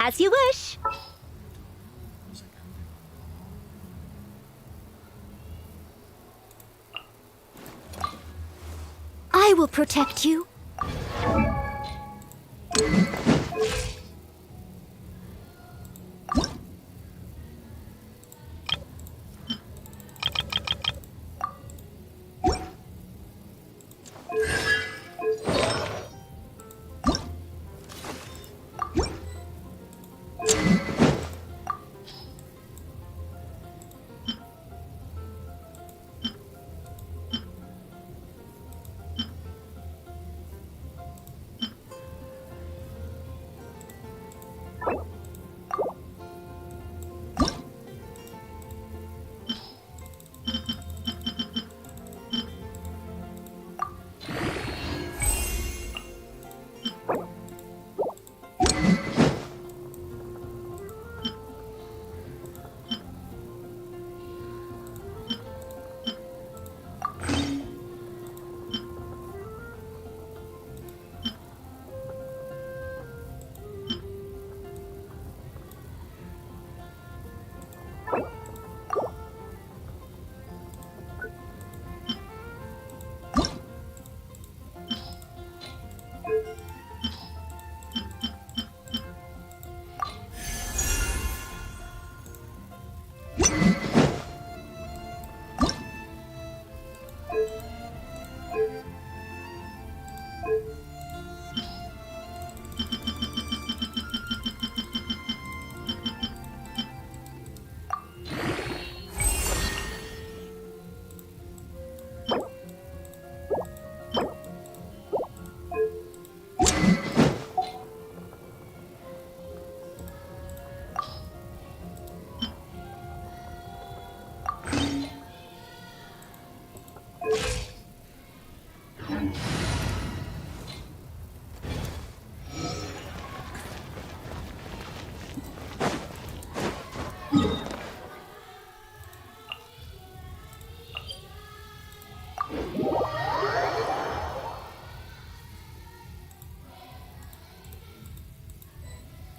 As you wish. I will protect you.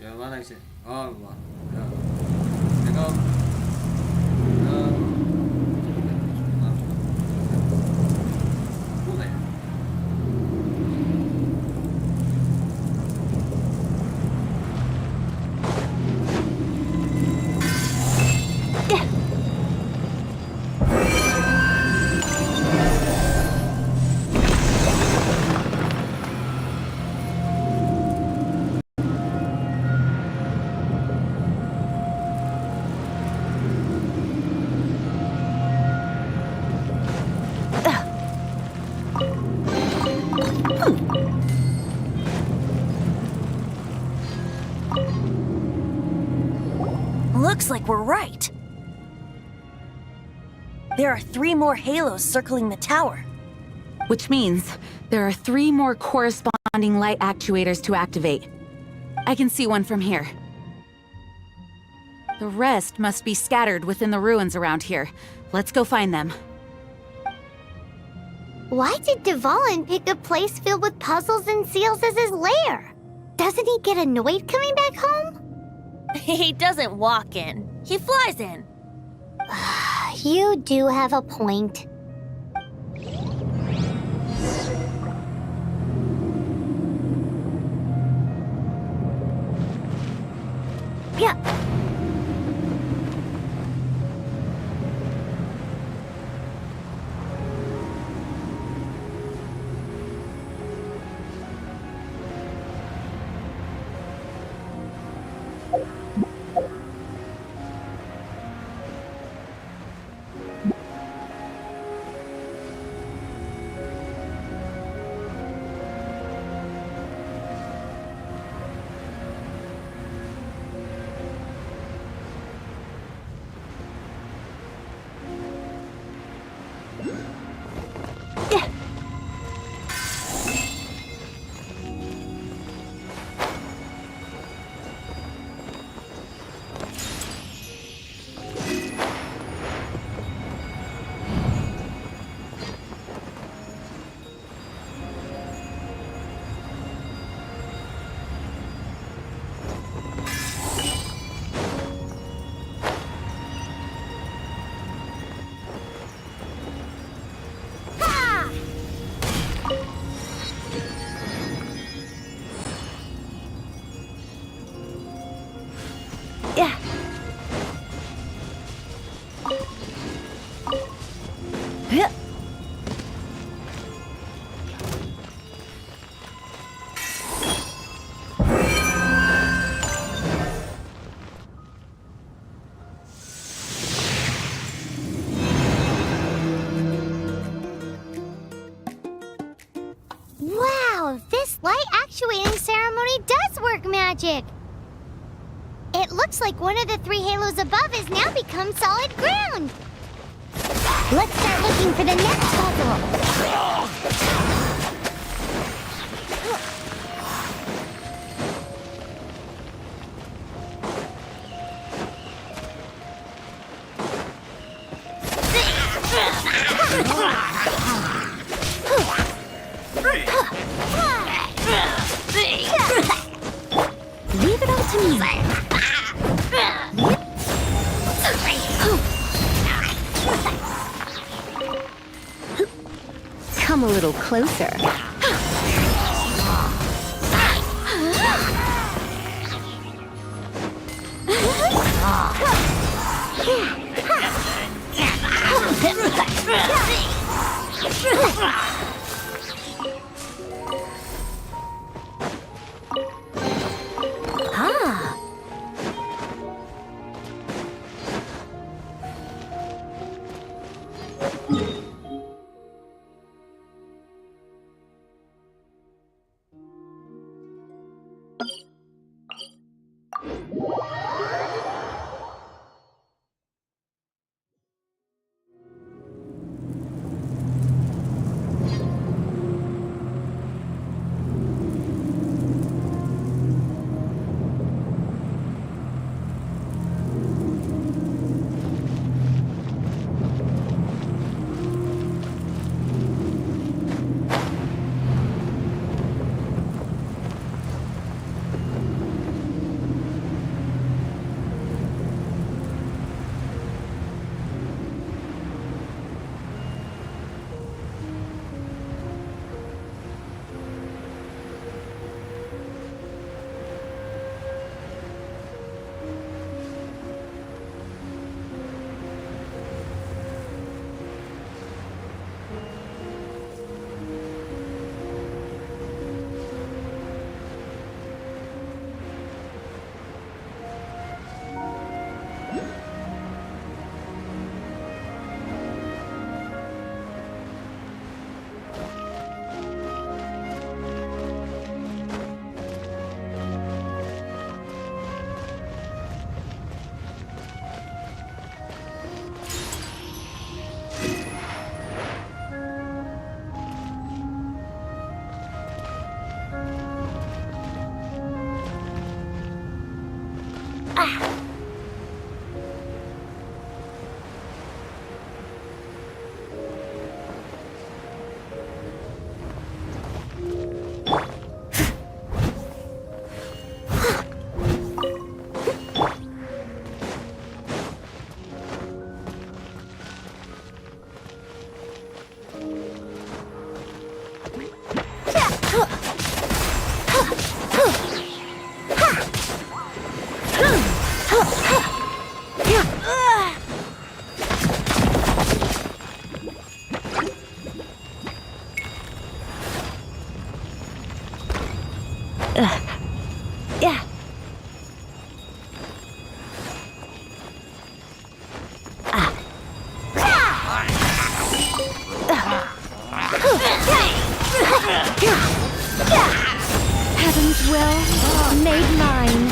Ya mana sih? Oh, gua. Ya. Tengok. Boleh. Looks like we're right. There are 3 more halos circling the tower. Which means there are 3 more corresponding light actuators to activate. I can see one from here. The rest must be scattered within the ruins around here. Let's go find them. Why did Dvalin pick a place filled with puzzles and seals as his lair? Doesn't he get annoyed coming back home? He doesn't walk in. He flies in. You do have a point. Yeah. Wow, this light actuating ceremony does work magic! It looks like one of the 3 halos above has now become solid ground! Let's start looking for the next puzzle! Leave it all to me. Come a little closer. Heaven's will made mine.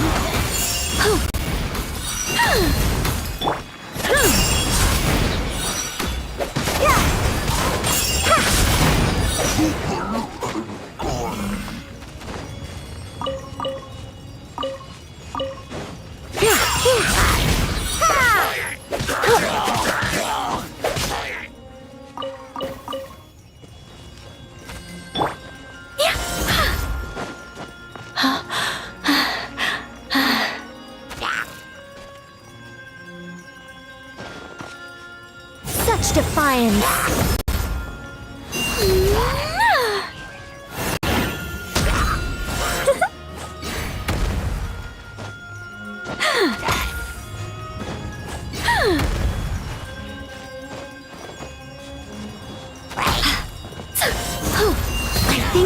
Such defiance.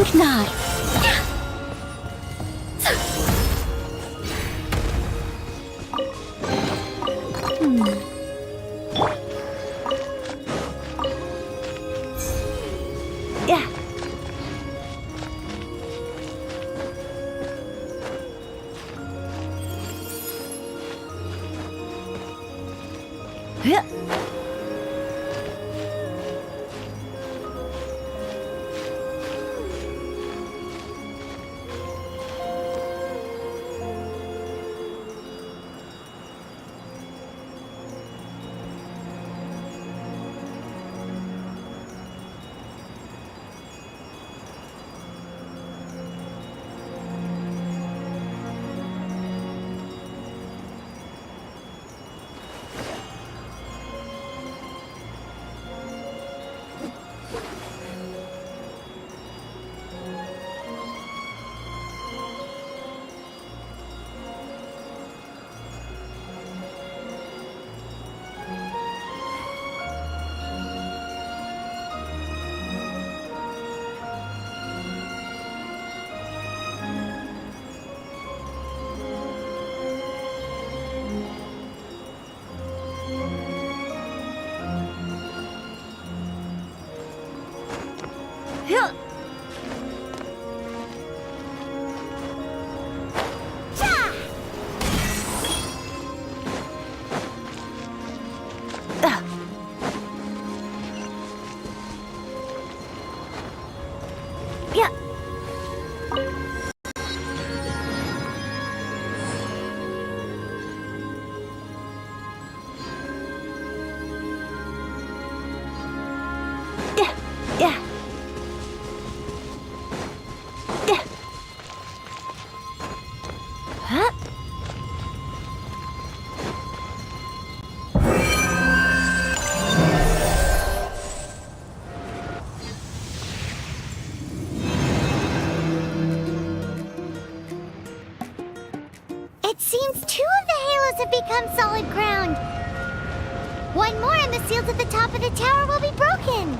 think not. Yeah. Yeah. Yeah. Yeah. Yeah. Yeah. Yeah. Huh? It seems 2 of the halos have become solid ground. One more and the seals at the top of the tower will be broken.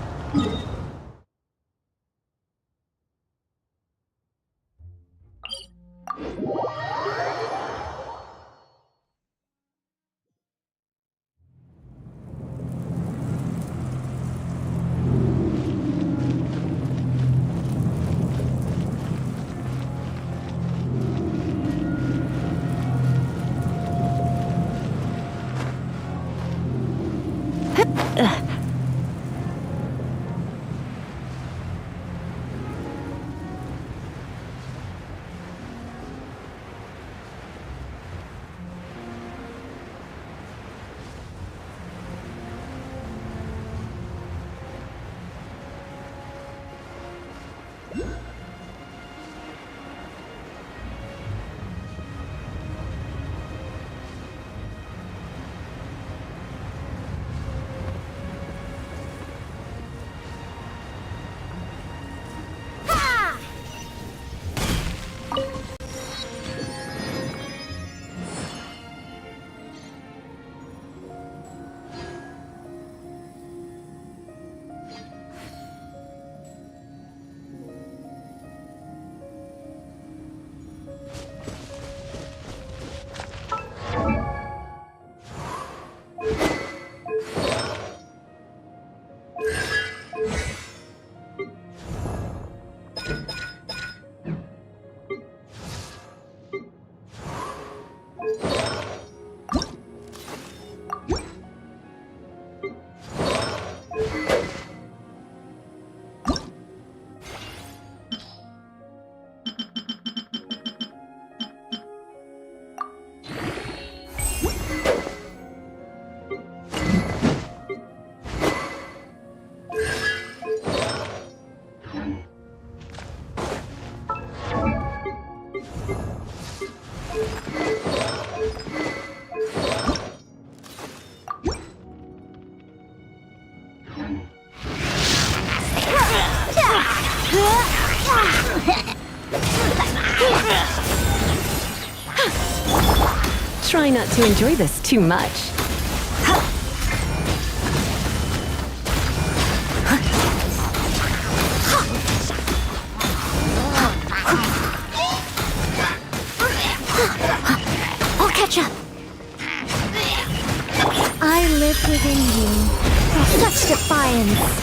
Try not to enjoy this too much. within you. Such defiance.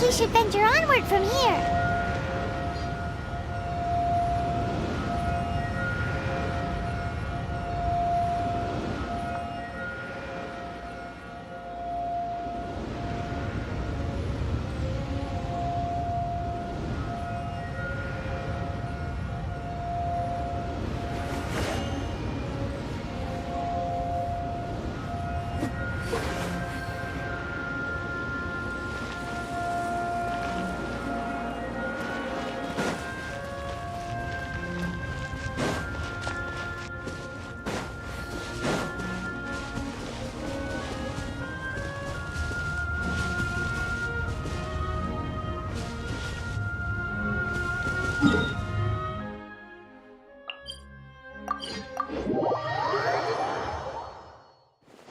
We should venture onward from here.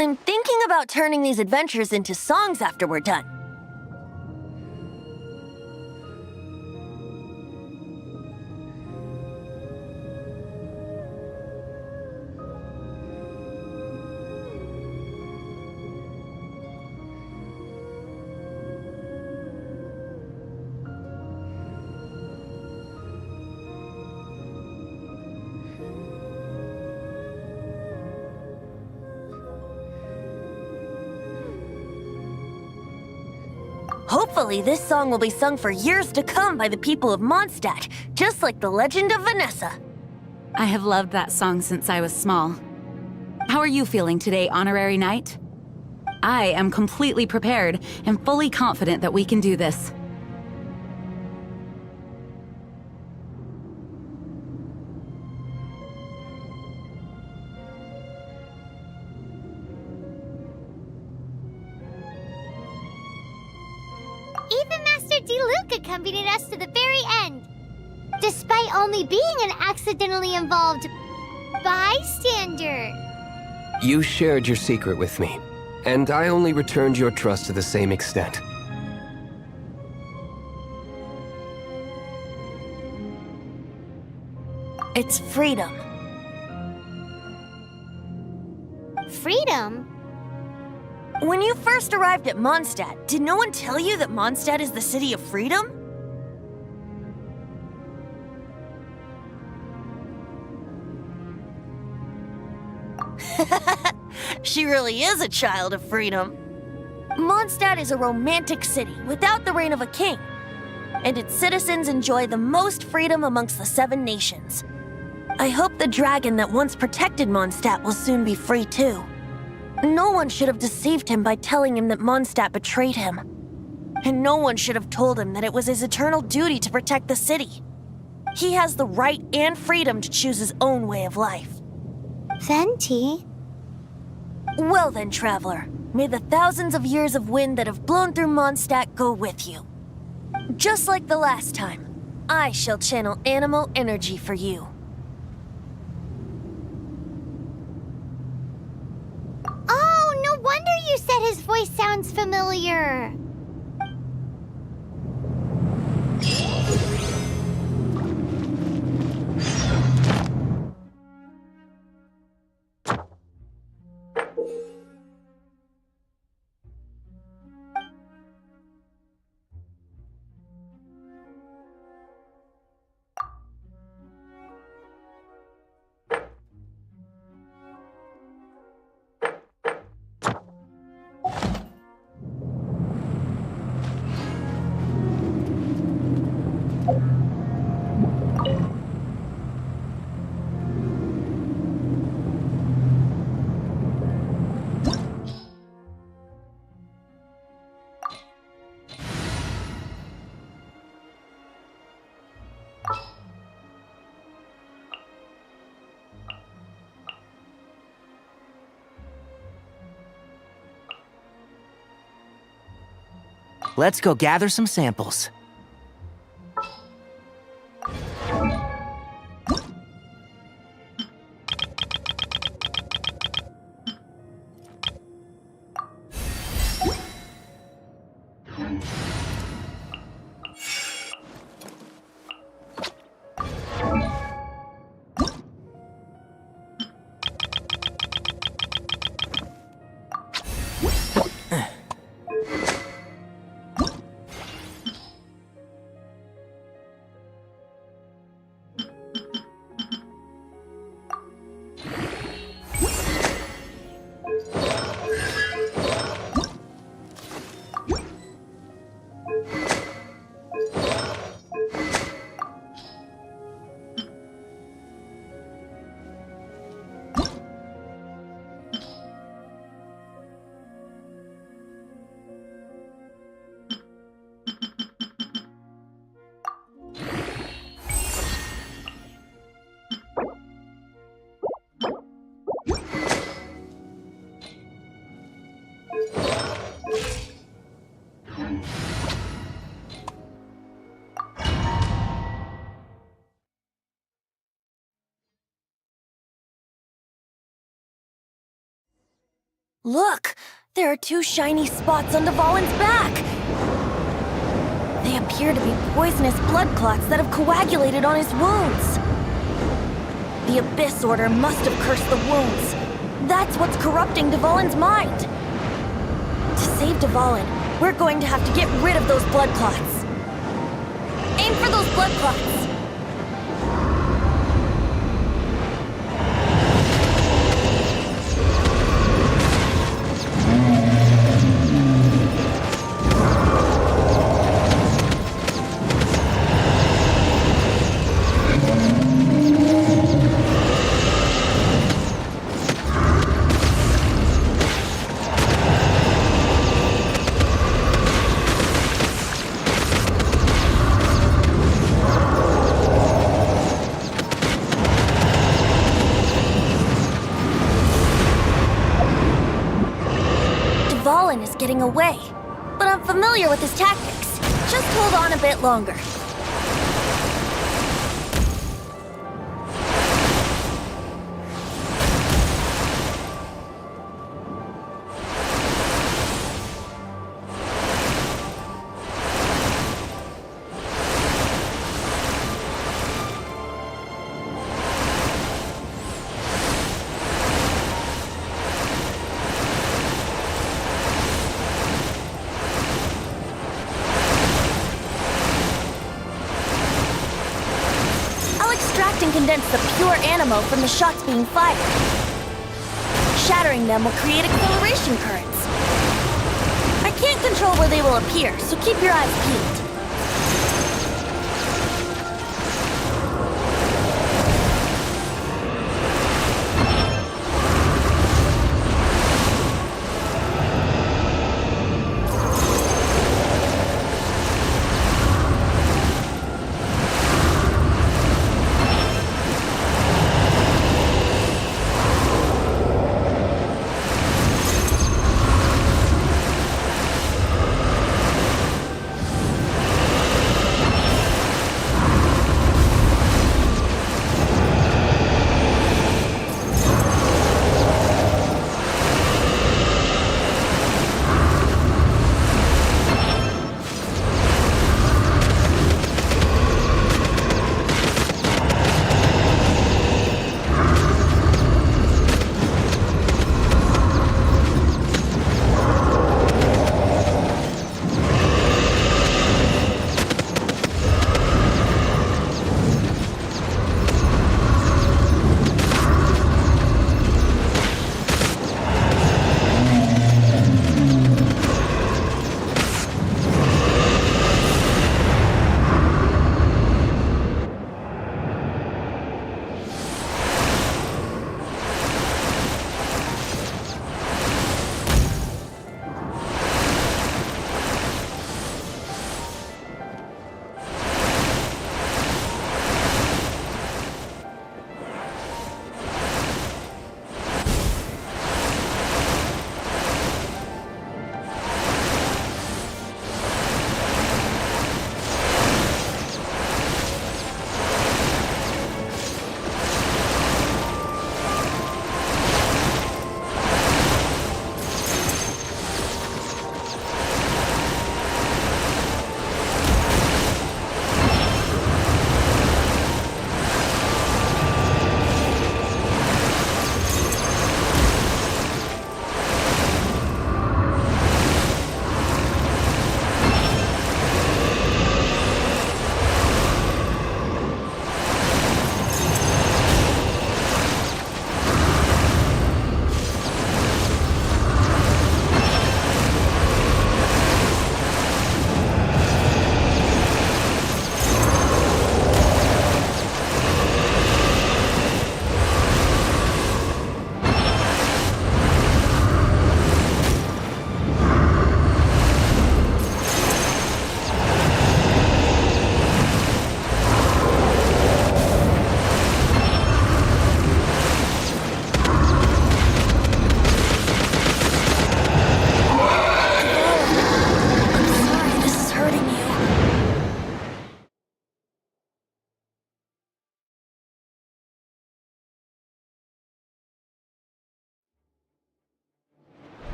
I'm thinking about turning these adventures into songs after we're done. Hopefully, this song will be sung for years to come by the people of Mondstadt, just like the legend of Vanessa. I have loved that song since I was small. How are you feeling today, Honorary Knight? I am completely prepared and fully confident that we can do this. Even Master D-Luke accompanied us to the very end, despite only being an accidentally involved bystander. You shared your secret with me, and I only returned your trust to the same extent. It's freedom. Freedom? When you first arrived at Mondstadt, did no one tell you that Mondstadt is the city of freedom? She really is a child of freedom. Mondstadt is a romantic city without the reign of a king, and its citizens enjoy the most freedom amongst the 7 nations. I hope the dragon that once protected Mondstadt will soon be free too. No one should have deceived him by telling him that Mondstadt betrayed him. And no one should have told him that it was his eternal duty to protect the city. He has the right and freedom to choose his own way of life. Venti? Well then, traveler, may the thousands of years of wind that have blown through Mondstadt go with you. Just like the last time, I shall channel animal energy for you. Oh, no wonder you said his voice sounds familiar. Let's go gather some samples. Look! There are 2 shiny spots on Dvalin's back! They appear to be poisonous blood clots that have coagulated on his wounds. The Abyss Order must have cursed the wounds. That's what's corrupting Dvalin's mind. To save Dvalin, we're going to have to get rid of those blood clots. Aim for those blood clots! Is getting away, but I'm familiar with his tactics. Just hold on a bit longer. And condense the pure animo from the shots being fired. Shattering them will create acceleration currents. I can't control where they will appear, so keep your eyes peeled.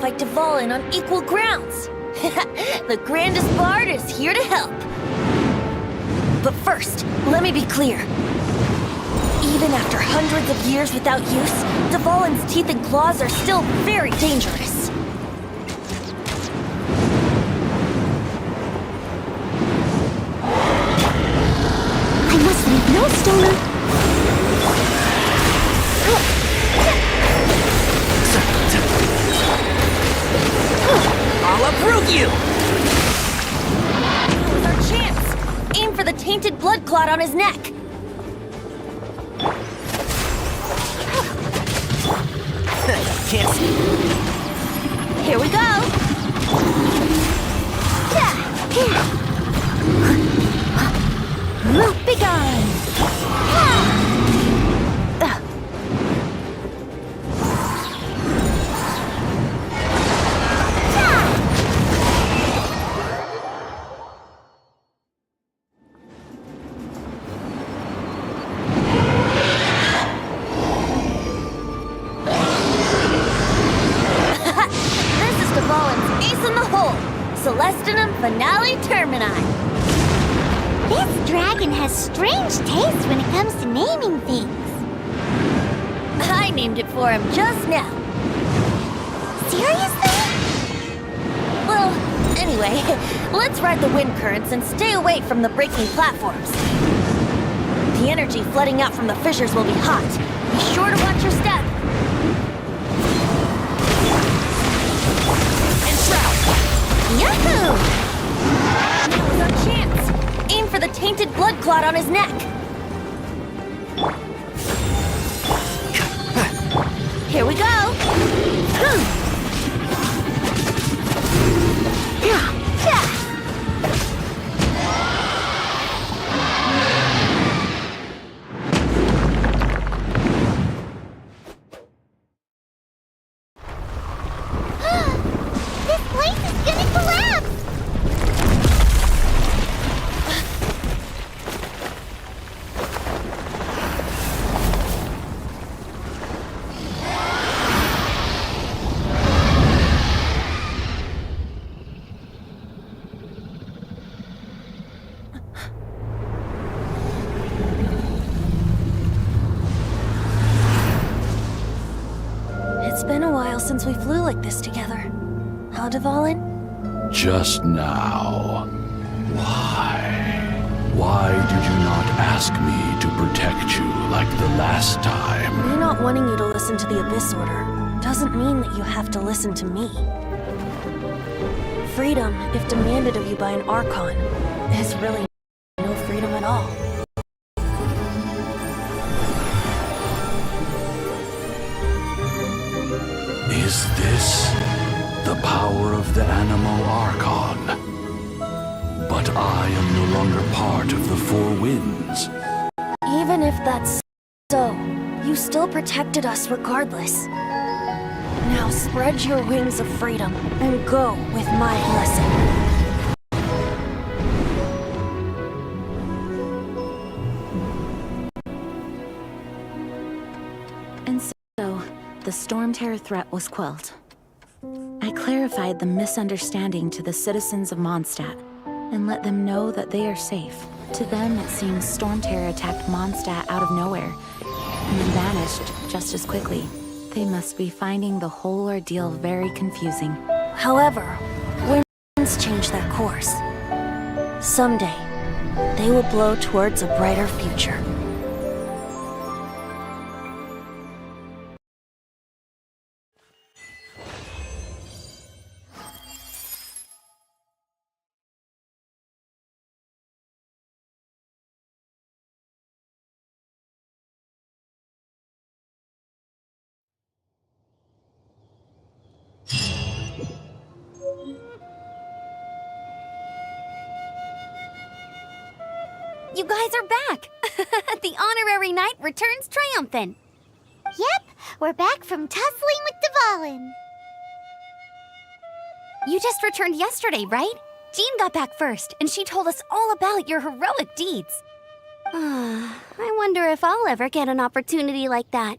fight Dvalin on equal grounds. The grandest bard is here to help. But first, let me be clear. Even after hundreds of years without use, Dvalin's teeth and claws are still very dangerous. I must leave no stone. I'll uproot you! Now's our chance! Aim for the tainted blood clot on his neck. Can't see. Here we go! Be gone! This is Dvalin's ace in the hole! Celestinum Finale Termini! This dragon has strange taste when it comes to naming things. I named it for him just now. Seriously? Well, anyway, let's ride the wind currents and stay away from the breaking platforms. The energy flooding out from the fissures will be hot. Be sure to watch your step. And shroud! Yahoo! Now's our chance. Aim for the tainted blood clot on his neck. Here we go. This place is gonna collapse! It's been a while since we flew like this together. Huh, Dvalin? Just now. Why? Why did you not ask me to protect you like the last time? Me not wanting you to listen to the Abyss Order doesn't mean that you have to listen to me. Freedom, if demanded of you by an Archon, is really no freedom at all. Is this the power of the Animo Archon? But I am no longer part of the Four Winds. Even if that's so, you still protected us regardless. Now spread your wings of freedom and go with my blessing. And so, the Storm Terror threat was quelled. I clarified the misunderstanding to the citizens of Mondstadt and let them know that they are safe. To them, it seems Storm Terror attacked Mondstadt out of nowhere and then vanished just as quickly. They must be finding the whole ordeal very confusing. However, winds change their course. Someday, they will blow towards a brighter future. You guys are back! The honorary knight returns triumphant. Yep, we're back from tussling with Dvalin. You just returned yesterday, right? Jean got back first, and she told us all about your heroic deeds. I wonder if I'll ever get an opportunity like that.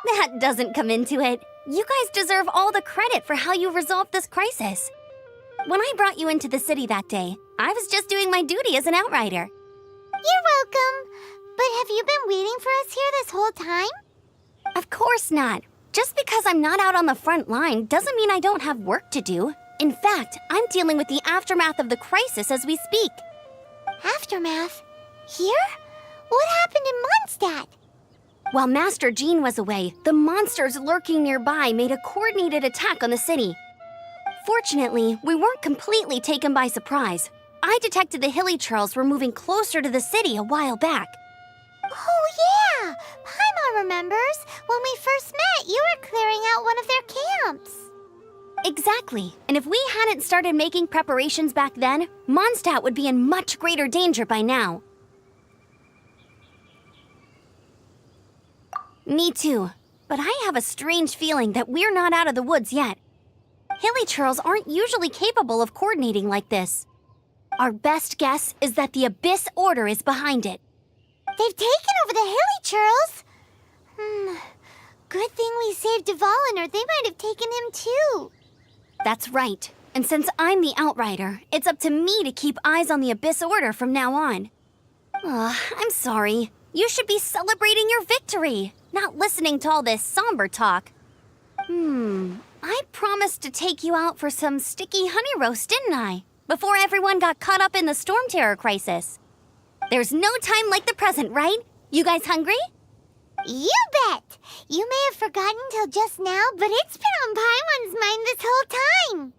That doesn't come into it. You guys deserve all the credit for how you resolved this crisis. When I brought you into the city that day, I was just doing my duty as an outrider. You're welcome. But have you been waiting for us here this whole time? Of course not. Just because I'm not out on the front line doesn't mean I don't have work to do. In fact, I'm dealing with the aftermath of the crisis as we speak. Aftermath? Here? What happened in Mondstadt? While Master Jean was away, the monsters lurking nearby made a coordinated attack on the city. Fortunately, we weren't completely taken by surprise. I detected the Hilly Churls were moving closer to the city a while back. Oh yeah! Paimon remembers. When we first met, you were clearing out one of their camps. Exactly. And if we hadn't started making preparations back then, Mondstadt would be in much greater danger by now. Me too. But I have a strange feeling that we're not out of the woods yet. Hilly Churls aren't usually capable of coordinating like this. Our best guess is that the Abyss Order is behind it. They've taken over the Hilly Churls. Good thing we saved Dvalin, or they might have taken him too. That's right. And since I'm the Outrider, it's up to me to keep eyes on the Abyss Order from now on. I'm sorry. You should be celebrating your victory, not listening to all this somber talk. I promised to take you out for some sticky honey roast, didn't I? Before everyone got caught up in the storm terror crisis. There's no time like the present, right? You guys hungry? You bet! You may have forgotten till just now, but it's been on Paimon's mind this whole time.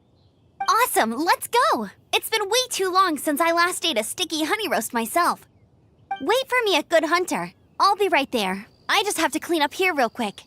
Awesome, let's go! It's been way too long since I last ate a sticky honey roast myself. Wait for me at Good Hunter. I'll be right there. I just have to clean up here real quick.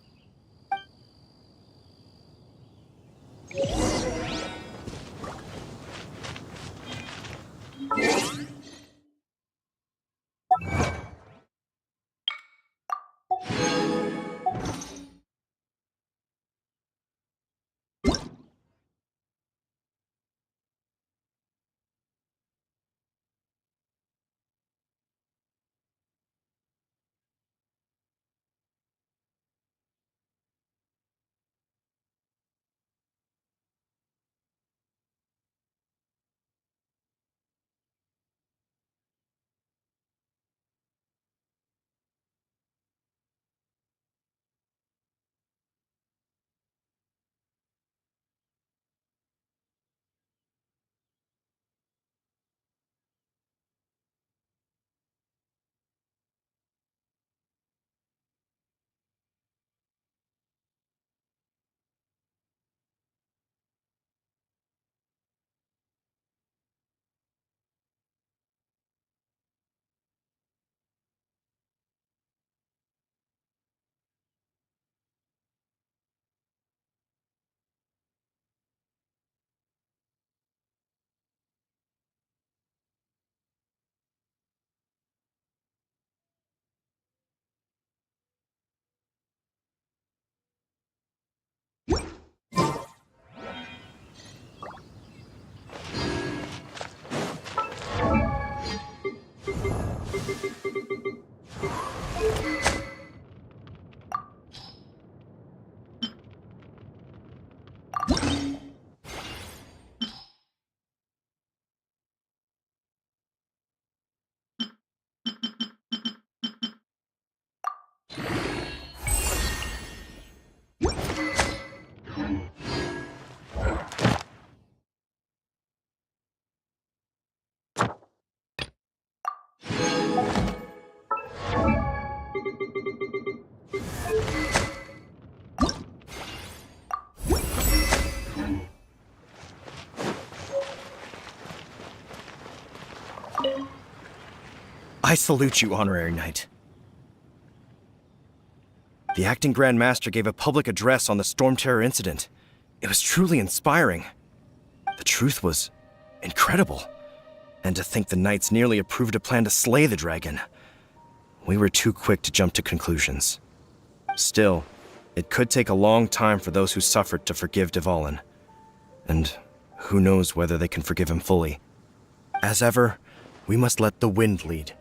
I salute you, Honorary Knight. The Acting Grand Master gave a public address on the Storm Terror incident. It was truly inspiring. The truth was incredible. And to think the Knights nearly approved a plan to slay the dragon. We were too quick to jump to conclusions. Still, it could take a long time for those who suffered to forgive Dvalin. And who knows whether they can forgive him fully. As ever, we must let the wind lead.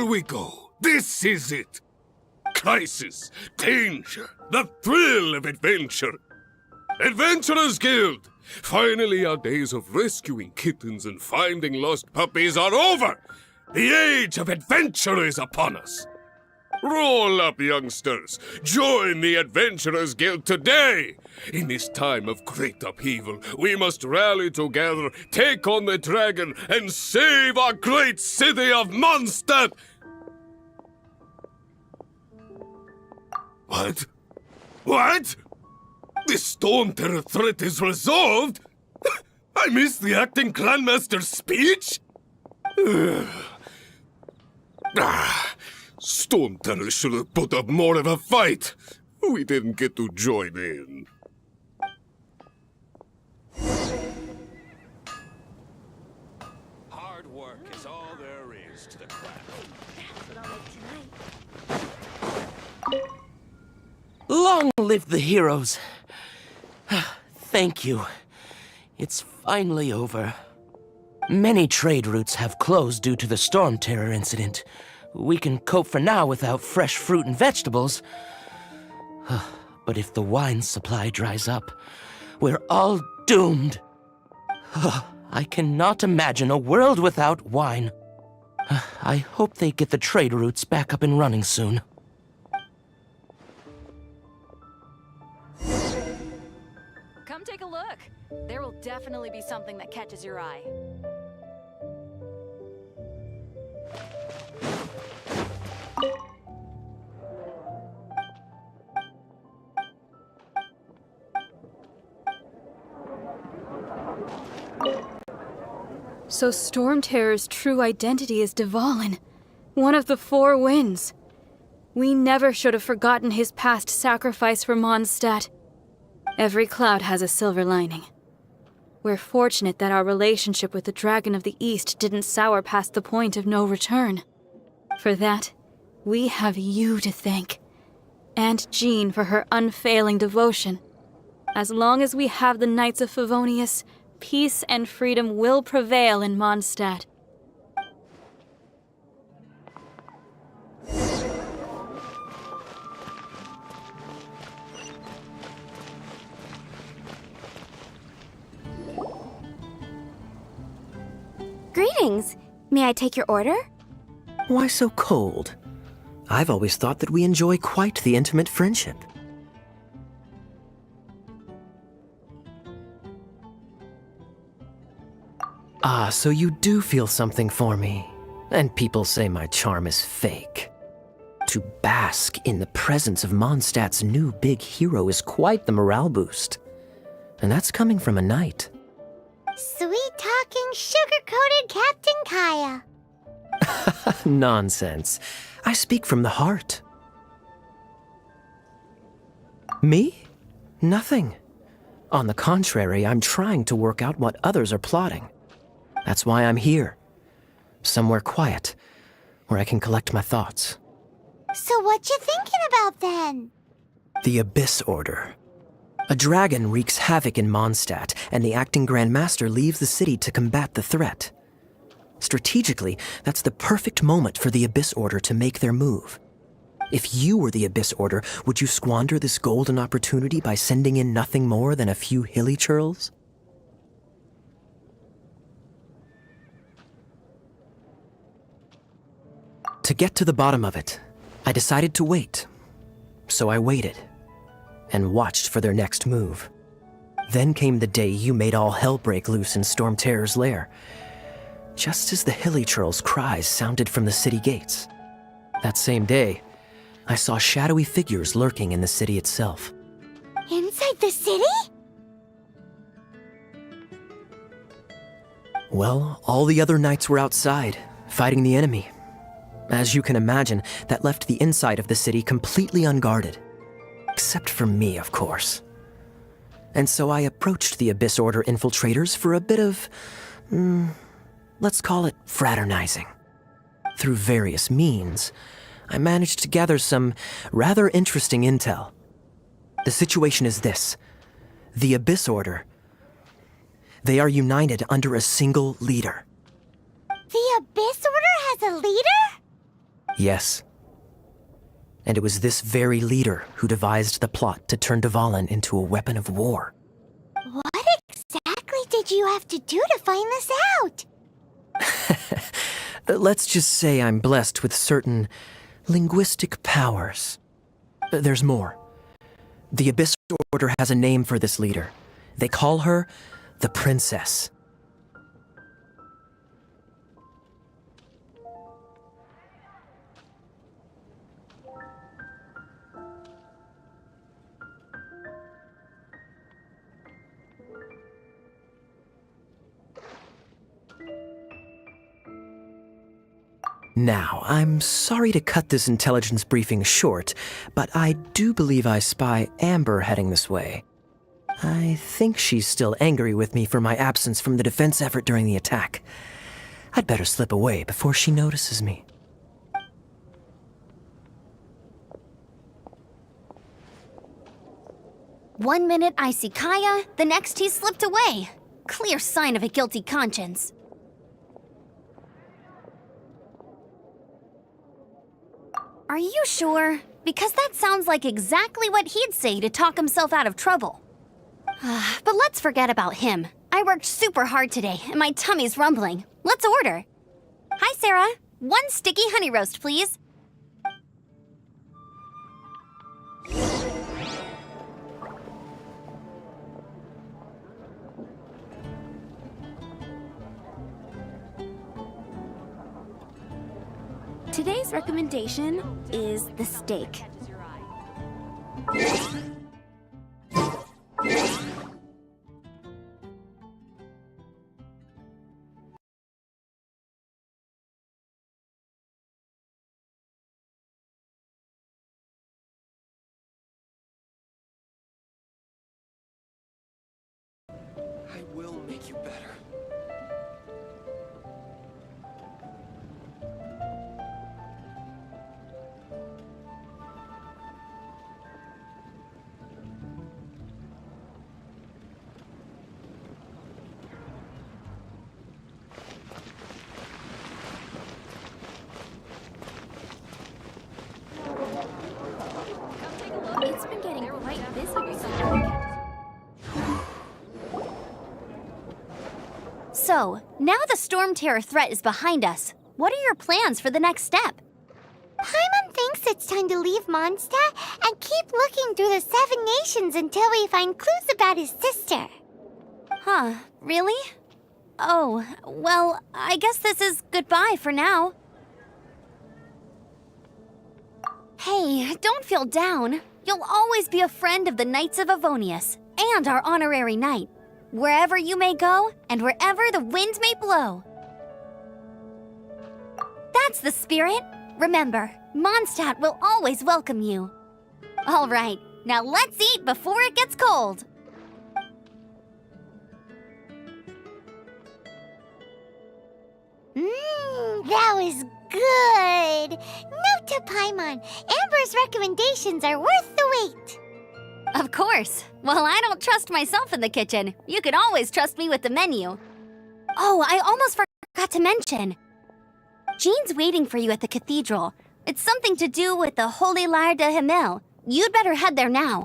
we go. This is it. Crisis, danger, the thrill of adventure. Adventurers Guild! Finally, our days of rescuing kittens and finding lost puppies are over! The age of adventure is upon us! Roll up, youngsters! Join the Adventurers Guild today! In this time of great upheaval, we must rally together, take on the dragon, and save our great city of Mondstadt! What? What? The Storm Terror threat is resolved? I missed the acting clanmaster's speech? Storm Terror should have put up more of a fight. We didn't get to join in. Hard work is all there is to the craft. Long live the heroes. Thank you. It's finally over. Many trade routes have closed due to the Storm Terror incident. We can cope for now without fresh fruit and vegetables. But if the wine supply dries up, we're all doomed. I cannot imagine a world without wine. I hope they get the trade routes back up and running soon. Come take a look. There will definitely be something that catches your eye. So Storm Terror's true identity is Dvalin, one of the Four Winds. We never should have forgotten his past sacrifice for Mondstadt. Every cloud has a silver lining. We're fortunate that our relationship with the Dragon of the East didn't sour past the point of no return. For that, we have you to thank. And Jean for her unfailing devotion. As long as we have the Knights of Favonius, peace and freedom will prevail in Mondstadt. Greetings. May I take your order? Why so cold? I've always thought that we enjoy quite the intimate friendship. Ah, so you do feel something for me. And people say my charm is fake. To bask in the presence of Mondstadt's new big hero is quite the morale boost. And that's coming from a knight. Sweet-talking, sugar-coated Captain Kaya. Nonsense. I speak from the heart. Me? Nothing. On the contrary, I'm trying to work out what others are plotting. That's why I'm here. Somewhere quiet, where I can collect my thoughts. So what you thinking about then? The Abyss Order. A dragon wreaks havoc in Mondstadt, and the acting Grand Master leaves the city to combat the threat. Strategically, that's the perfect moment for the Abyss Order to make their move. If you were the Abyss Order, would you squander this golden opportunity by sending in nothing more than a few hilly churls? To get to the bottom of it, I decided to wait. So I waited, and watched for their next move. Then came the day you made all hell break loose in Storm Terror's lair, just as the hilly churl's cries sounded from the city gates. That same day, I saw shadowy figures lurking in the city itself. Inside the city? Well, all the other knights were outside, fighting the enemy. As you can imagine, that left the inside of the city completely unguarded. Except for me, of course. And so I approached the Abyss Order infiltrators for a bit of, let's call it fraternizing. Through various means, I managed to gather some rather interesting intel. The situation is this. The Abyss Order, they are united under a single leader. The Abyss Order has a leader? Yes. And it was this very leader who devised the plot to turn Dvalin into a weapon of war. What exactly did you have to do to find this out? Let's just say I'm blessed with certain linguistic powers. There's more. The Abyss Order has a name for this leader. They call her the Princess. Now, I'm sorry to cut this intelligence briefing short, but I do believe I spy Amber heading this way. I think she's still angry with me for my absence from the defense effort during the attack. I'd better slip away before she notices me. One minute I see Kaya, the next he slipped away. Clear sign of a guilty conscience. Are you sure? Because that sounds like exactly what he'd say to talk himself out of trouble. But let's forget about him. I worked super hard today, and my tummy's rumbling. Let's order. Hi, Sarah. 1 sticky honey roast, please. Today's recommendation is the steak. I will make you better. It's been getting quite busy recently. So, now the Storm Terror threat is behind us. What are your plans for the next step? Paimon thinks it's time to leave Mondstadt and keep looking through the 7 nations until we find clues about his sister. Huh, really? Oh, well, I guess this is goodbye for now. Hey, don't feel down. You'll always be a friend of the Knights of Avonius, and our honorary knight. Wherever you may go, and wherever the wind may blow. That's the spirit. Remember, Mondstadt will always welcome you. All right, now let's eat before it gets cold. That was good. Note to Paimon, Amber's recommendations are worth the wait. Of course. Well, I don't trust myself in the kitchen. You can always trust me with the menu. Oh, I almost forgot to mention. Jean's waiting for you at the cathedral. It's something to do with the Holy Lyre de Himmel. You'd better head there now.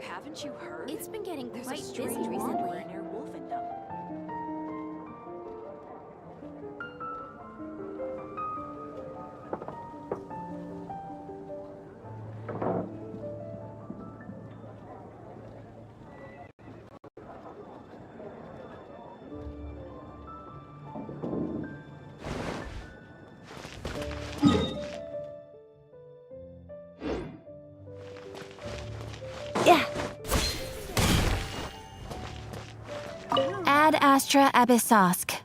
Haven't you heard? It's been getting There's quite a busy strange recently. wanderer near Wolfendom. Ad Astra Abyssosk.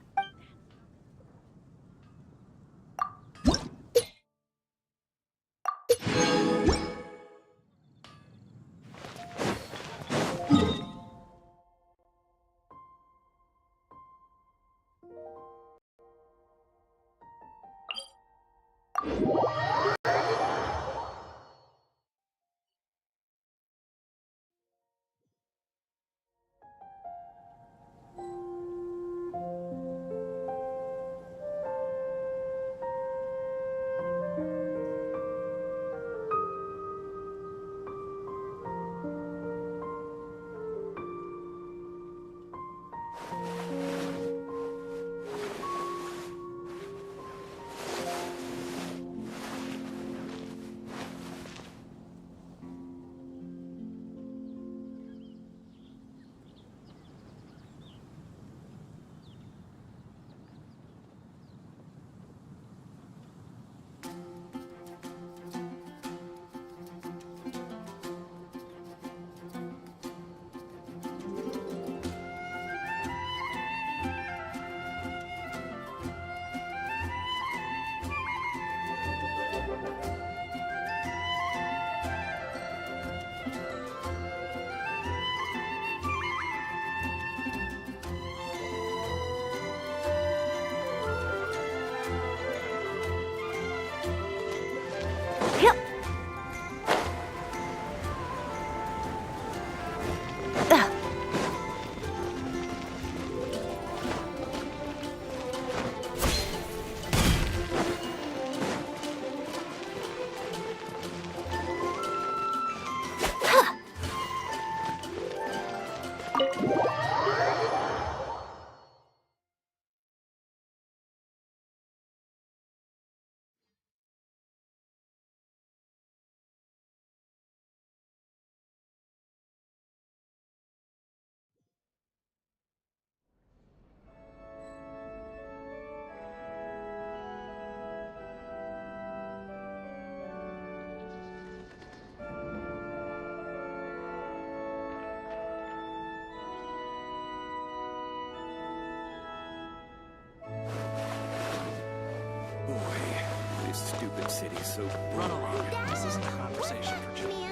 Stupid city, so run along. This isn't a conversation for children.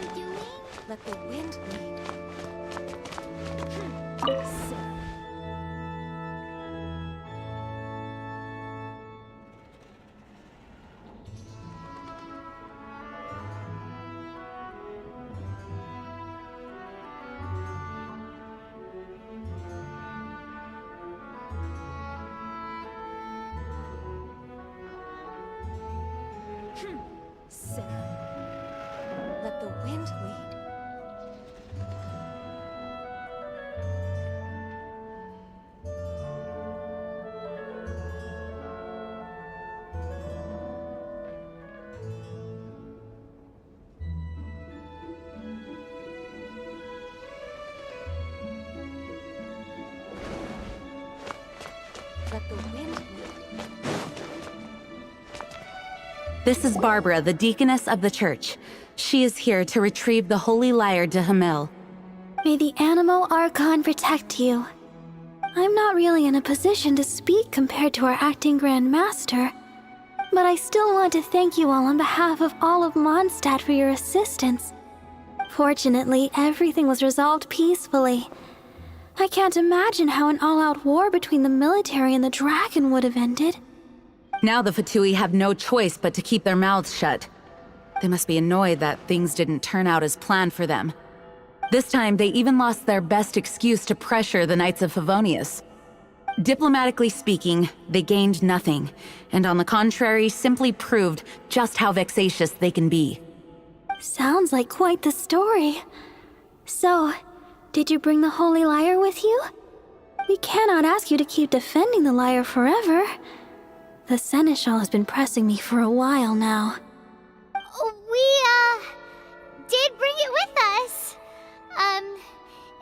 Let the wind lead. Let the wind lead. Let the wind lead. This is Barbara, the deaconess of the church. She is here to retrieve the holy lyre de Hamel. May the Animo Archon protect you. I'm not really in a position to speak compared to our acting Grand Master, but I still want to thank you all on behalf of all of Mondstadt for your assistance. Fortunately, everything was resolved peacefully. I can't imagine how an all-out war between the military and the dragon would have ended. Now the Fatui have no choice but to keep their mouths shut. They must be annoyed that things didn't turn out as planned for them. This time, they even lost their best excuse to pressure the Knights of Favonius. Diplomatically speaking, they gained nothing, and on the contrary, simply proved just how vexatious they can be. Sounds like quite the story. So, did you bring the Holy Lyre with you? We cannot ask you to keep defending the lyre forever. The Seneschal has been pressing me for a while now. We, did bring it with us.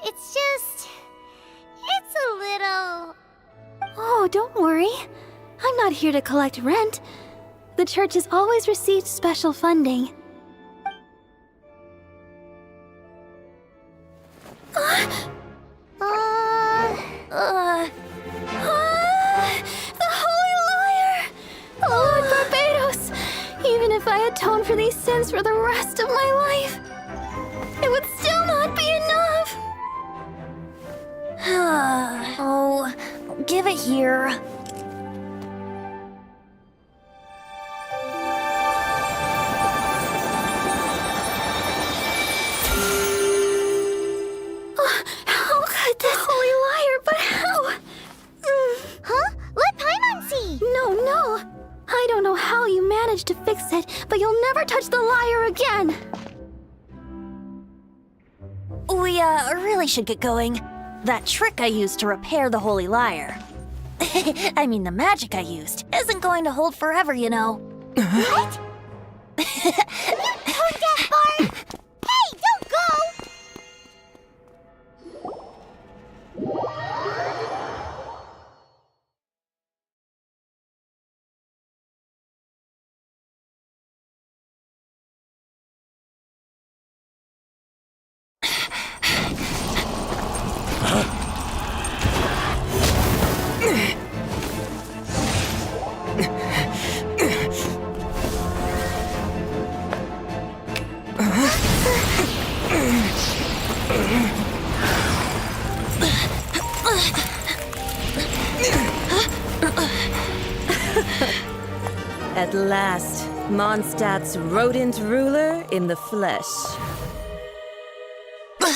It's a little... Oh, don't worry. I'm not here to collect rent. The church has always received special funding. The Holy Lyre! Lord Barbados! Even if I atone for these sins for the rest of my life, it would still not be enough! Oh, give it here. How could this Holy Lyre, but how? Huh? Let Paimon see! No. I don't know how you managed to fix it, but you'll never touch the lyre again! We, really should get going. That trick I used to repair the Holy Lyre. I mean, the magic I used isn't going to hold forever, you know. What? You tone-deaf bard! Hey, don't go! At last, Mondstadt's rodent ruler in the flesh.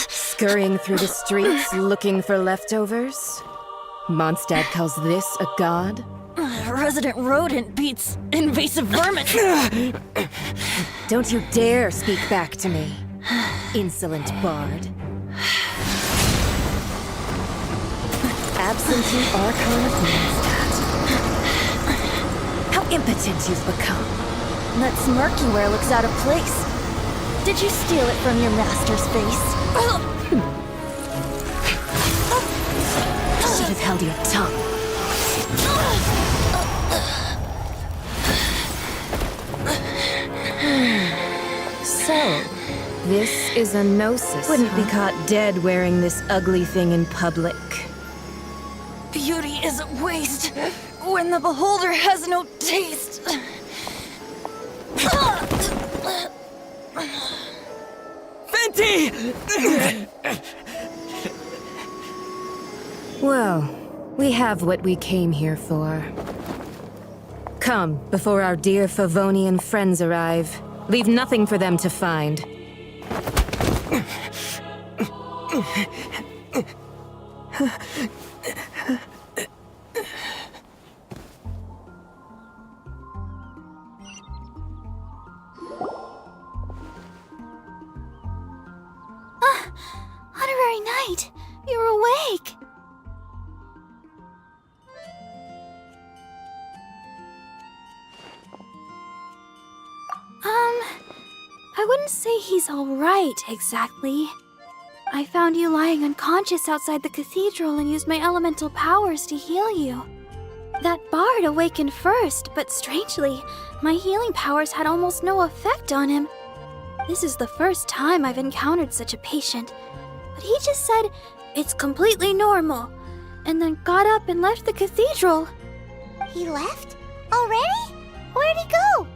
Scurrying through the streets looking for leftovers? Mondstadt calls this a god? Resident rodent beats invasive vermin. Don't you dare speak back to me, insolent bard. Absentee Archon of Mondstadt. How impotent you've become. That smirk you wear looks out of place. Did you steal it from your master's face? Should have held your tongue. So, this is a gnosis. Wouldn't be caught dead wearing this ugly thing in public. Beauty is a waste when the beholder has no taste. Venti! Well, we have what we came here for. Come, before our dear Favonian friends arrive. Leave nothing for them to find. Honorary Knight, you're awake. I wouldn't say he's all right, exactly. I found you lying unconscious outside the cathedral and used my elemental powers to heal you. That bard awakened first, but strangely, my healing powers had almost no effect on him. This is the first time I've encountered such a patient, but he just said, "It's completely normal," and then got up and left the cathedral. He left? Already? Where'd he go?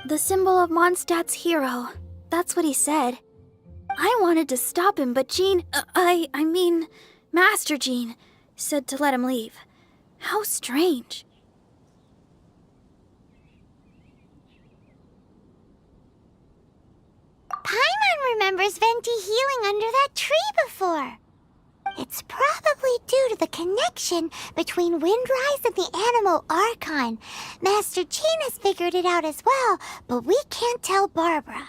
The symbol of Mondstadt's hero. That's what he said. I wanted to stop him, but Master Jean, said to let him leave. How strange. Paimon remembers Venti healing under that tree before. It's probably due to the connection between Windrise and the Animal Archon. Master Jean has figured it out as well, but we can't tell Barbara.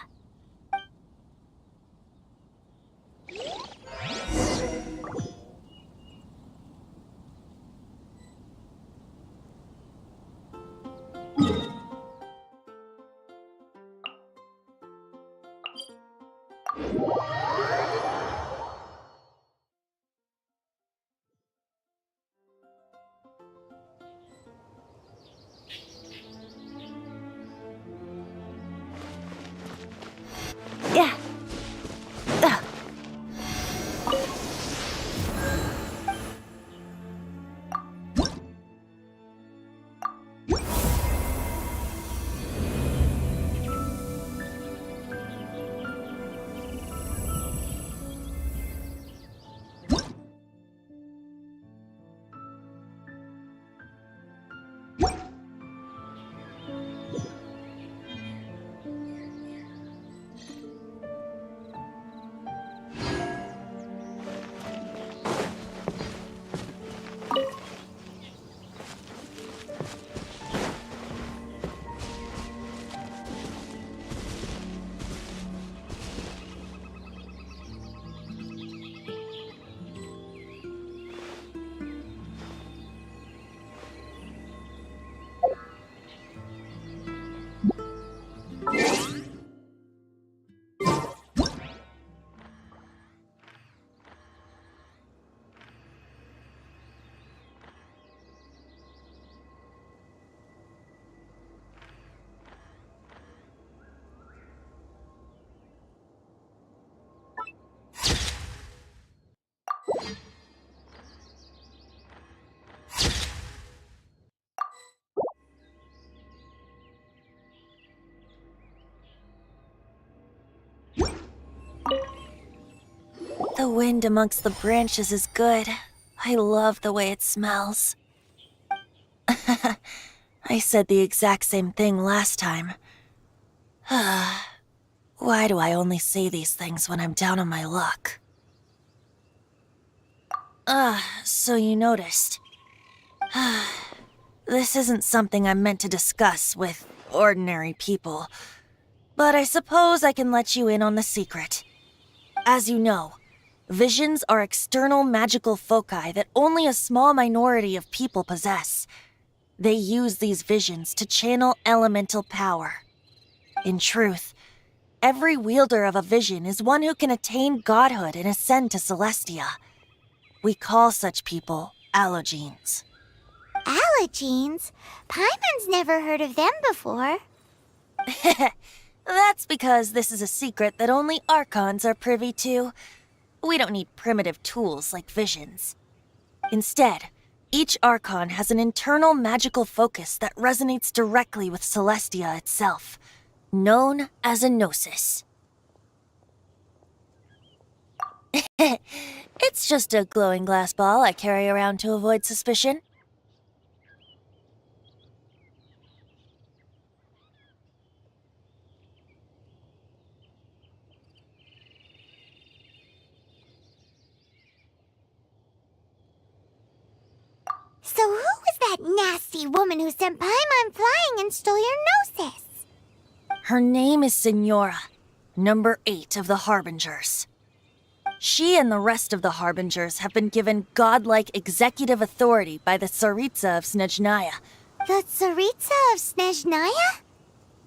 Yeah. The wind amongst the branches is good. I love the way it smells. I said the exact same thing last time. Why do I only say these things when I'm down on my luck? So you noticed. This isn't something I'm meant to discuss with ordinary people, but I suppose I can let you in on the secret. As you know, Visions are external magical foci that only a small minority of people possess. They use these visions to channel elemental power. In truth, every wielder of a vision is one who can attain godhood and ascend to Celestia. We call such people allogenes. Allogenes? Paimon's never heard of them before. That's because this is a secret that only Archons are privy to. We don't need primitive tools like visions. Instead, each Archon has an internal magical focus that resonates directly with Celestia itself, known as a gnosis. It's just a glowing glass ball I carry around to avoid suspicion. So who was that nasty woman who sent Paimon flying and stole your gnosis? Her name is Signora, number 8 of the Harbingers. She and the rest of the Harbingers have been given godlike executive authority by the Tsaritsa of Snezhnaya. The Tsaritsa of Snezhnaya?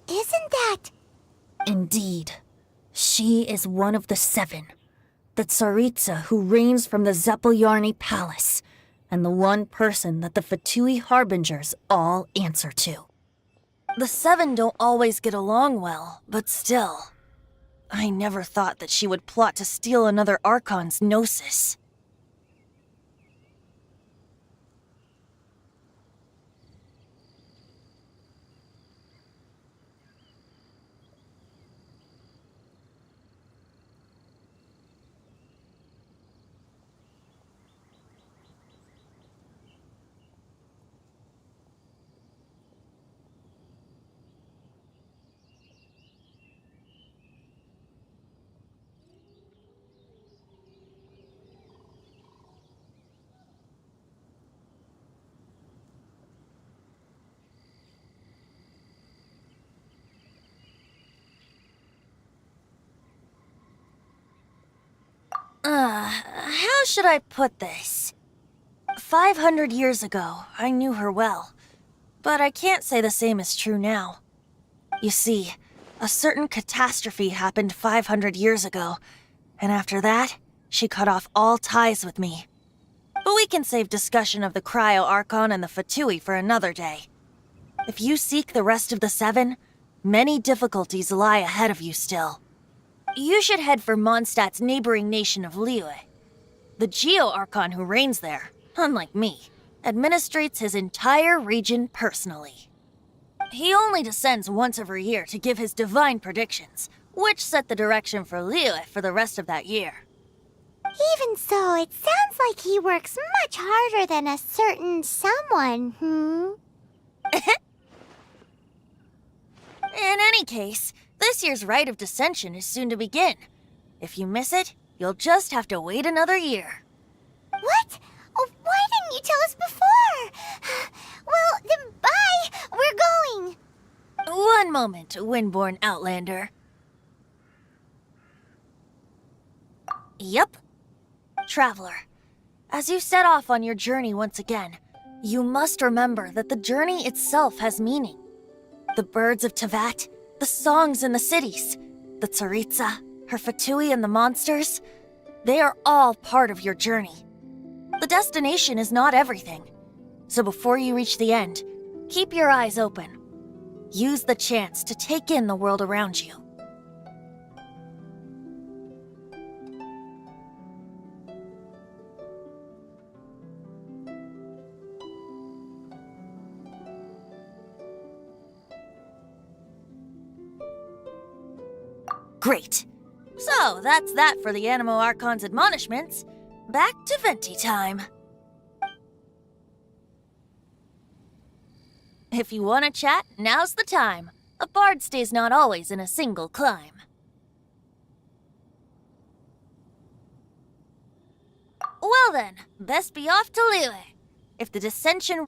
Isn't that... Indeed. She is one of the 7. The Tsaritsa who reigns from the Zepelyarny Palace, and the one person that the Fatui Harbingers all answer to. The 7 don't always get along well, but still. I never thought that she would plot to steal another Archon's gnosis. How should I put this? 500 years ago, I knew her well, but I can't say the same is true now. You see, a certain catastrophe happened 500 years ago, and after that, she cut off all ties with me. But we can save discussion of the Cryo Archon and the Fatui for another day. If you seek the rest of the 7, many difficulties lie ahead of you still. You should head for Mondstadt's neighboring nation of Liyue. The Geo-Archon who reigns there, unlike me, administrates his entire region personally. He only descends once every year to give his divine predictions, which set the direction for Liyue for the rest of that year. Even so, it sounds like he works much harder than a certain someone, In any case, this year's Rite of Dissension is soon to begin. If you miss it, you'll just have to wait another year. What? Oh, why didn't you tell us before? Well, then bye! We're going! One moment, Windborn Outlander. Yup. Traveler, as you set off on your journey once again, you must remember that the journey itself has meaning. The birds of Tevat, the songs in the cities, the Tsaritsa, her Fatui and the monsters, they are all part of your journey. The destination is not everything, so before you reach the end, keep your eyes open. Use the chance to take in the world around you. Great. So, that's that for the Animo Archon's admonishments. Back to Venti time. If you want to chat, now's the time. A bard stays not always in a single clime. Well then, best be off to Liyue. If the dissension...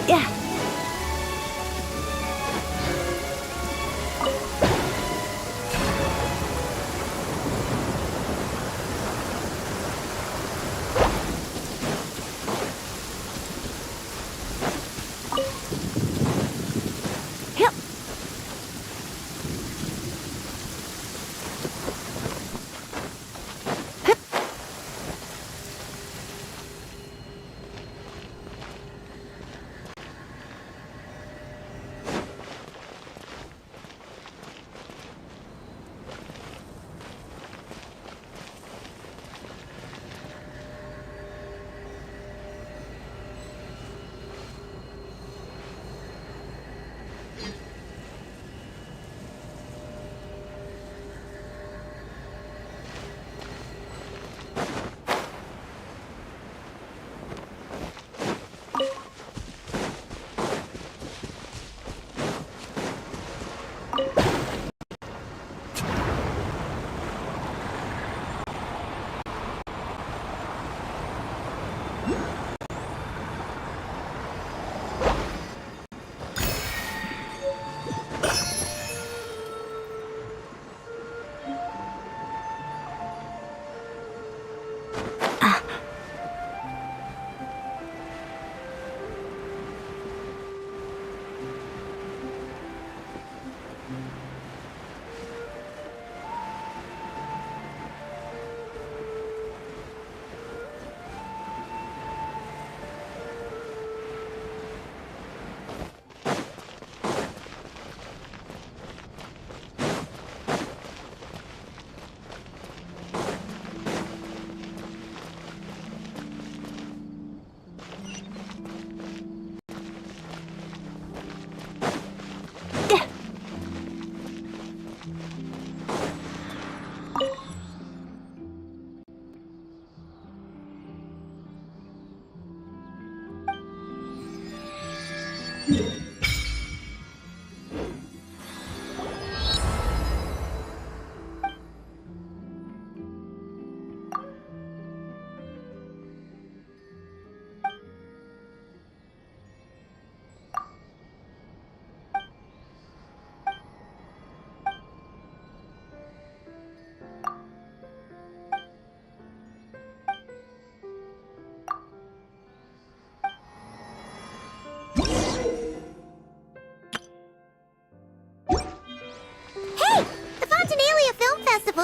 Yeah.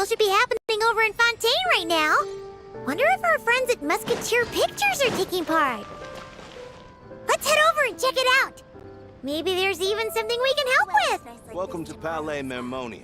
Should be happening over in Fontaine right now. Wonder if our friends at Musketeer Pictures are taking part. Let's head over and check it out. Maybe there's even something we can help with. Welcome to Palais Mermonia.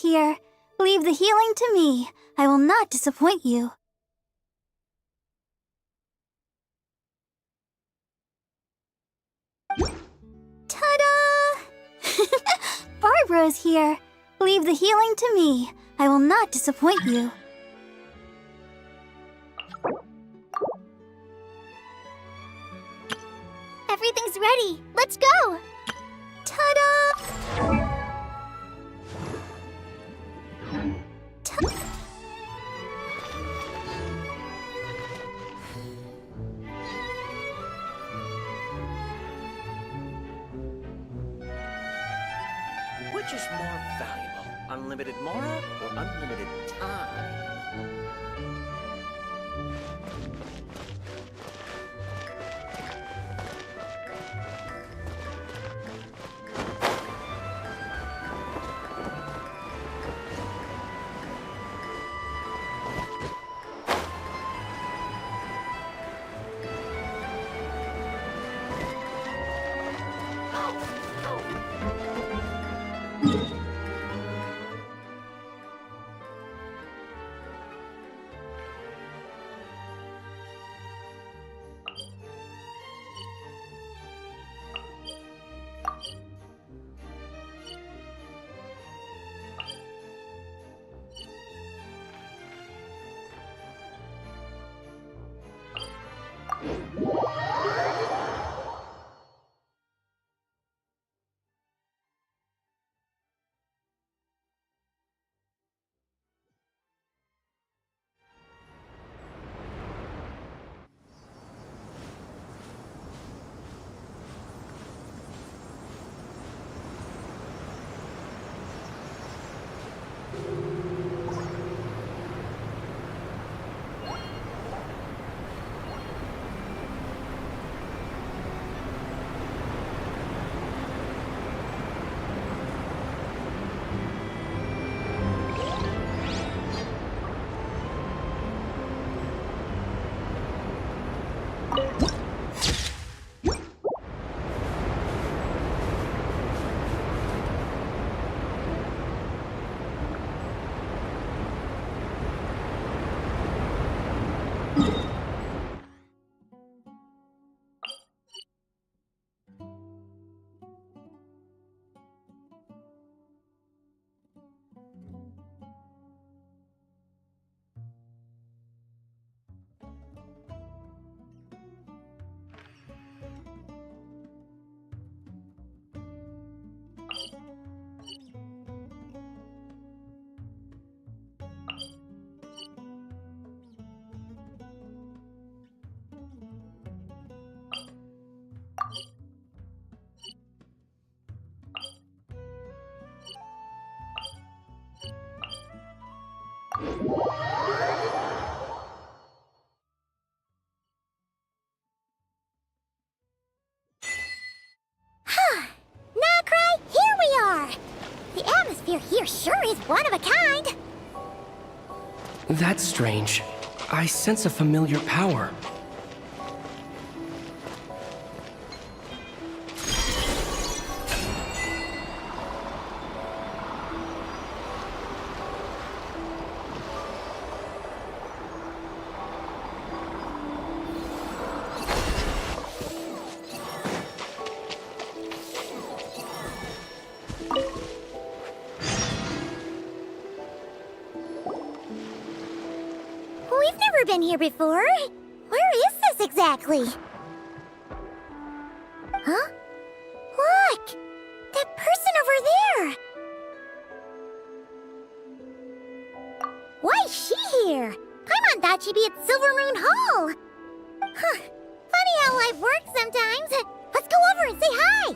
Here. Leave the healing to me. I will not disappoint you. Ta-da! Barbara is here. Leave the healing to me. I will not disappoint you. Everything's ready. Let's go. Ta-da! Which is more valuable, unlimited mora or unlimited time? atmosphere here sure is one of a kind. That's strange. I sense a familiar power. We've never been here before. Where is this exactly? Huh? Look! That person over there! Why is she here? Paimon thought she'd be at Silvermoon Hall. Huh. Funny how life works sometimes. Let's go over and say hi!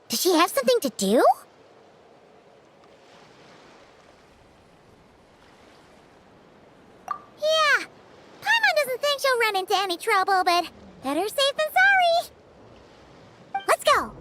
Does she have something to do? Yeah, Paimon doesn't think she'll run into any trouble, but better safe than sorry. Let's go.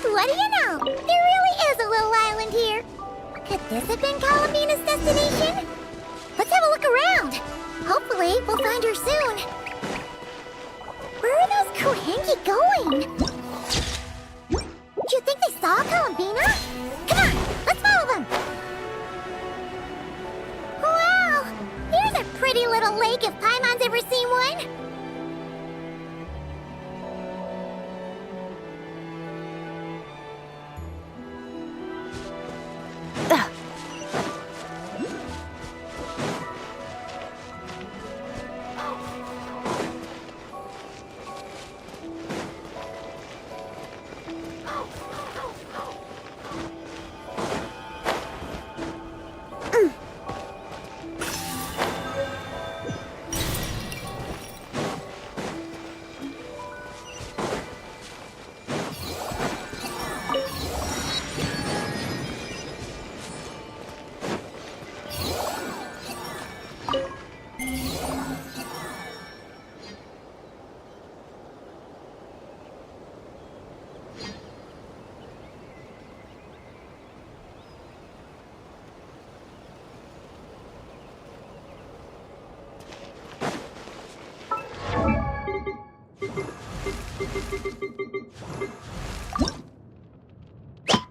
What do you know? There really is a little island here. Could this have been Calamina's destination? Let's have a look around. Hopefully, we'll find her soon. Where are those Kohenki going? Do you think they saw Calamina? Come on, let's follow them. Wow, here's a pretty little lake if Paimon's ever seen one.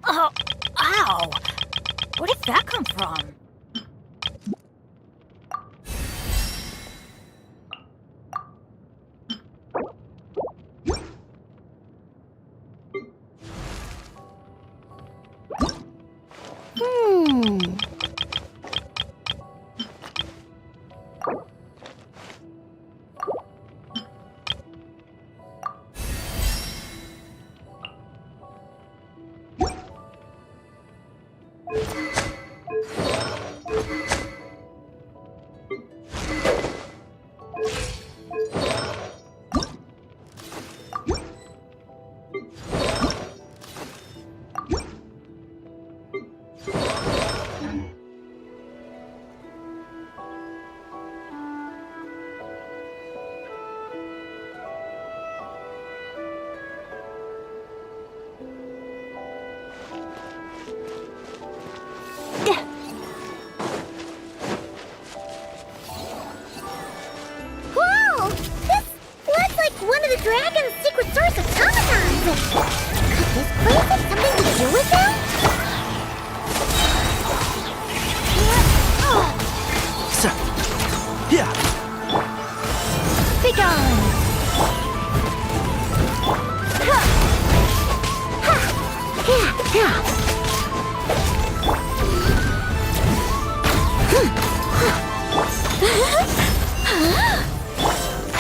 Oh, ow! What are that come from? Whoa! This looks like one of the dragon's secret source automatons! Could this place have something to do with them? Yeah. Be gone!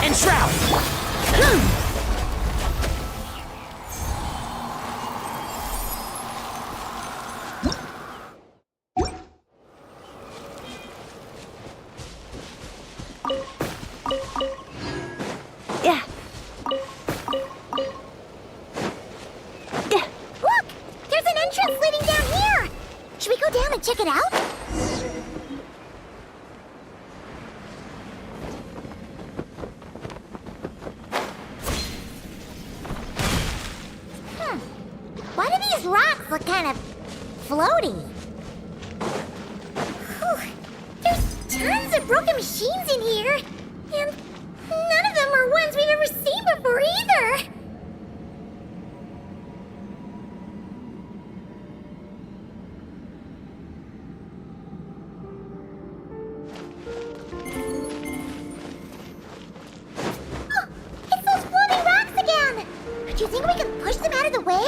And Shroud! Look! There's an entrance leading down here! Should we go down and check it out? Why do these rocks look kind of floaty? Whew. There's tons of broken machines in here, and none of them are ones we've ever seen before either. Oh, it's those floating rocks again! Do you think we can push them out of the way?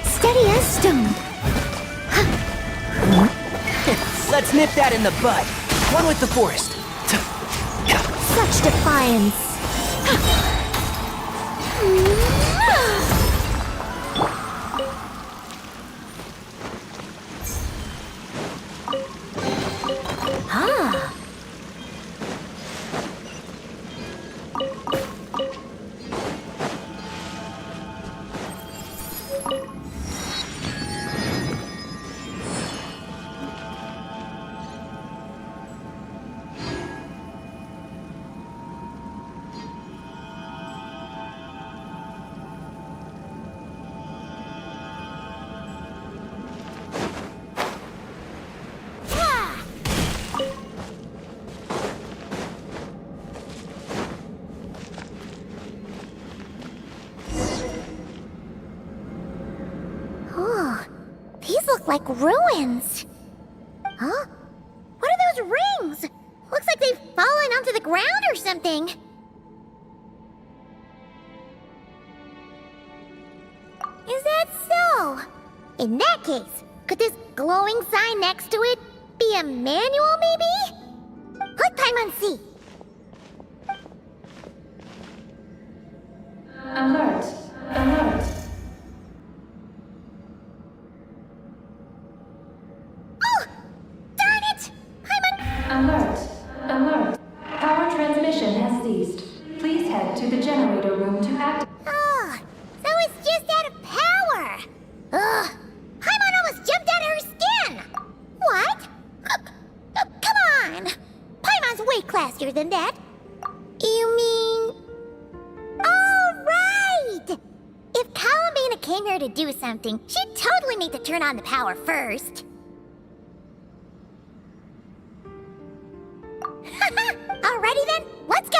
Steady as stone. Let's nip that in the bud. One with the forest. Such defiance. Ah. Oh, these look like ruins. Huh? What are those rings? Looks like they've fallen onto the ground or something. Is that so? In that case, could this glowing sign next to it be a manual, maybe? Let Paimon see. Alert! Alert! Oh! Darn it! Paimon! Alert! Alert! Power transmission has ceased. Please head to the generator room to activate. Oh, so it's just out of power. Ugh! Paimon almost jumped out of her skin! What? Come on! Paimon's weight class faster than that. You mean... Oh, right! If Kalamina came here to do something, she'd totally need to turn on the power first. Alrighty then, let's go!